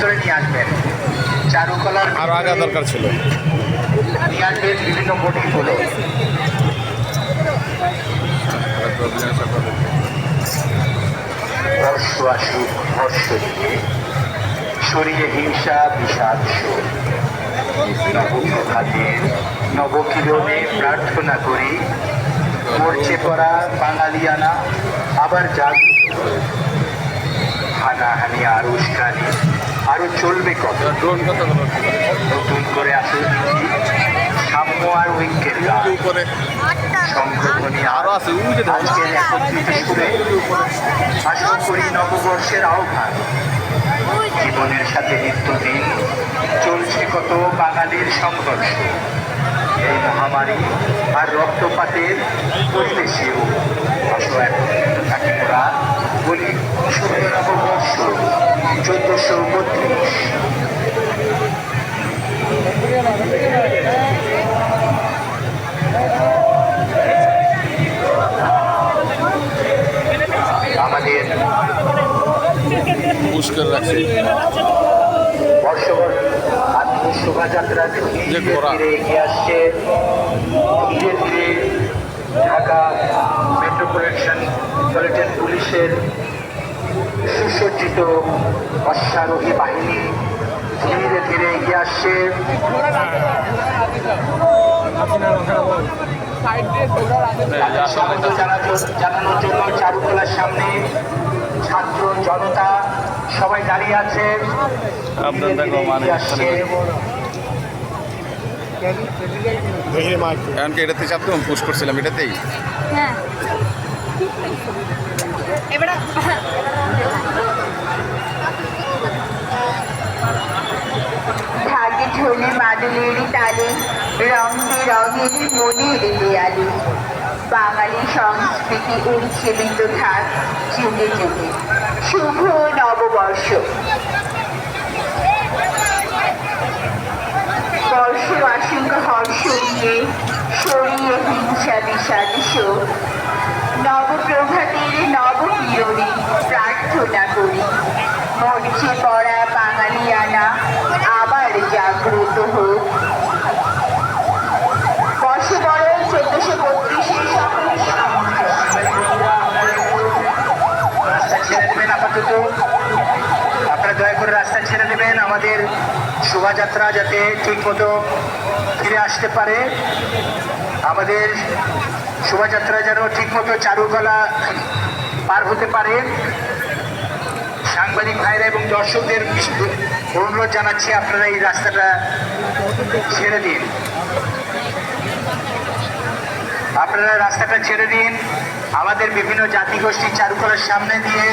ভেতরে নিয়ে আসবেন। চারুকলার আরো আগা দরকার ছিল। নিয়ে আসবেন বিভিন্ন মোটিফগুলো। বর্ষ আসুক বর্ষ দিয়ে সরিয়ে হিংসা বিষাদ সুর। নবপ্রভাতের নবকিরণে প্রার্থনা করি মরচে পড়া বাঙালিয়ানা আবার জাগ্রত। হানাহানি আর উস্কানি আরো চলবে কত। নতুন করে আসুন সাম্য আর ঐক্যের গান। সংগঠনী আরো আছে আজকের একত্রিত সুরে আশা করি নববর্ষের আহ্বান। জীবনের সাথে নিত্যদিন চলছে কত বাঙালির সংঘর্ষ। এই মহামারী আর রক্তপাতের পরিবেশেও আসো একত্রিত থাকি মোরা বলি শুভ নববর্ষ 1432। আমাদের পুষ্কর রাখছে বর্ষবর আত্মীয় শোভাযাত্রা ধীরে ধীরে এগিয়ে আসছে। ধীরে ধীরে ঢাকা মেট্রোপলিটন পুলিশের সুসজ্জিত অশ্বারোহী বাহিনী ধীরে ধীরে এগিয়ে আসছে। স্বাগত জানানোর জন্য চারুকলার সামনে ছাত্র জনতা সবাই দাঁড়িয়ে আছে। এমনকি এটাতে চাপতাম পুশ করছিলাম এটাতেই। হ্যাঁ এবারে ঢাকে ঢোলে মাদুলের তালে রং বেরঙের মনের দেয়ালে বাঙালি সংস্কৃতি উচ্ছেবিত থাক যুগে যুগে। শুভ নববর্ষ। বর্ষ আশঙ্কা হর্ষ নিয়ে সরিয়ে হিংসা বিষাদ শোক। নবপ্রভাতের নবকিরণে প্রার্থনা করি মরচে পড়া বাঙালিয়ানা আবার জাগ্রত হোক। বর্ষবরণ 1432 রাস্তা ছেড়ে দেবেন আপাতত। আপনারা দয়া করে রাস্তা ছেড়ে দেবেন আমাদের শোভাযাত্রা যাতে ঠিক মতো ফিরে আসতে পারে। আমাদের শোভাযাত্রা যেন ঠিক মতো চারুকলা পার হতে পারে। সাংবাদিক ভাইরা এবং দর্শকদের অনুরোধ জানাচ্ছি আপনারা এই রাস্তাটা ছেড়ে দিন। আপনারা রাস্তাটা ছেড়ে দিন। আমাদের বিভিন্ন জাতিগোষ্ঠী চারুকলার সামনে দিয়ে